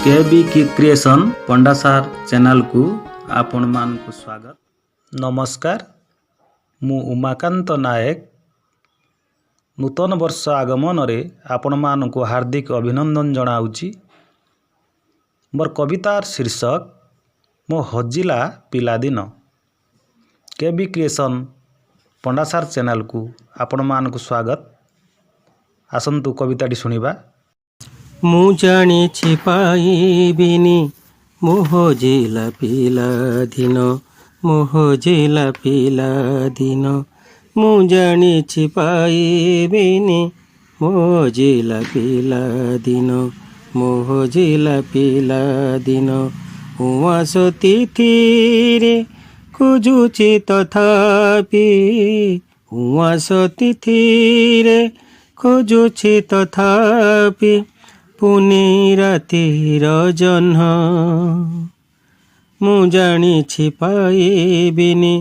केबी creation पंडासार channel को आपण मान को स्वागत। नमस्कार, मु उमाकांत नायक। नूतन वर्ष आगमन रे आपण मान को हार्दिक अभिनंदन जनाऊँगी। मोर कवितार शीर्षक मो हजिला पिलादिन। केबी क्रिएशन पंडासार चैनल को आपण मान को स्वागत। आसंतु कविताटी सुनिबा। मु जानी पाइबिनी मोह जिला पिलादिन, मोह जिला पिलादिन। मु जानी पाइबिनी मोह जिला पिलादिन, मोह जिला पिलादिन। उआस तिथिरे खोजुछि तथापि, उआस तिथिरे खोजुछि तथापि। पुनि रातिर जह्न मु जानी पाइबिनी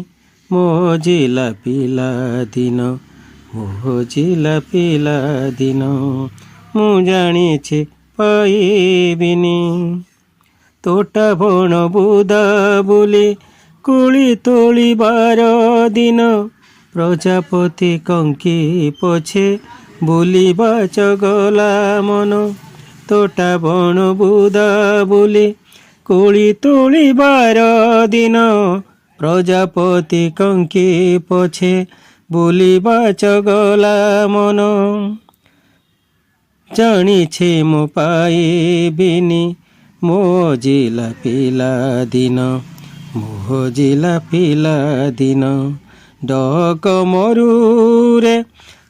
मोह जिला पिलादिन, मोह जिला पिलादिन। मु जानी पाइबिनी तोटा बण बुदा बुली कुली तोलिबार दिन। प्रजापति कंकी पछे बुलिबा चगला मन। तोटा बण बुदा बुली कुली तोलिबार दिन। प्रजापति कंकी पछे बुलिबा चगला मन। जानिछे मो पाइबिनी मोह जिला पिलादिन, मोह जिला पिलादिन। डक मरुरे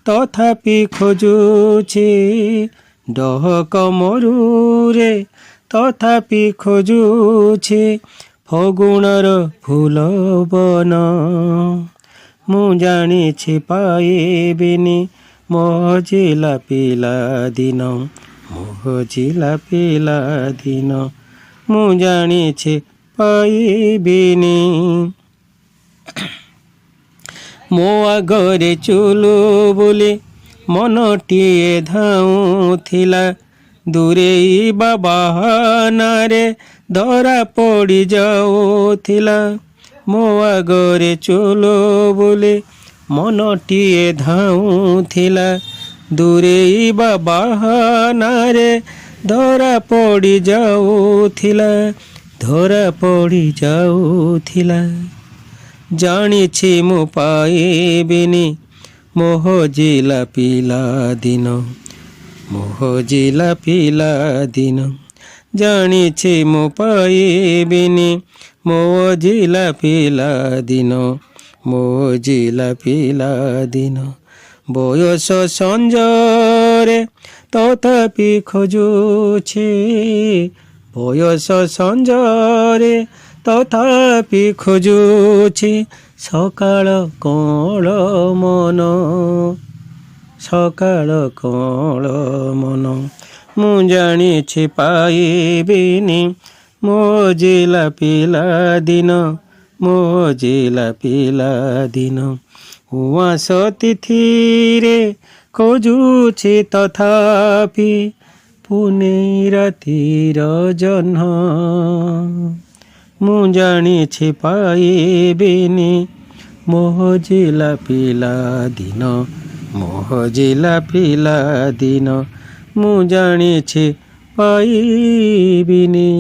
तथापि खोजुछि, डहक मरुरे तथापि खोजुछि। फगुणर फूल बन मु जानिछि पाइबिनी मोह जिला पिलादिन, मोह जिला पिलादिन। मु जानिछि पाइबिनी मो आगरे चुलु बुली मनटिए धाउथिला। दूरेइबा बाहानारे धरा पड़ी जाउथिला। मो आगरे चुलु बुली मनटिए धाउथिला। दूरेइबा बाहानारे धरा पड़ी जाउथिला, धरा पड़ी जाउथिला। जानिछि मु पाइबिनी मोह जिला पिलादिन, मोह जिला पिलादिन। जानिछि मु पाइबिनी मोह जिला पिलादिन, मोह जिला पिलादिन। बयस संजरे तथापि खोजुछि, बयस संजरे तथापि खोजुछि। सकाळ कळ मन, सकाळ कळ मन। मु जानिछि पाइबिनी मोह जिला पिलादिन, मोह जिला पिलादिन। उआस तिथिरे खोजुछि तथापि। पुनि रातिर जह्न मु जानिछि पाइबिनी मोह जिला पिलादिन, मोह जिला पिलादिन। मु जानिछि पाइबिनी।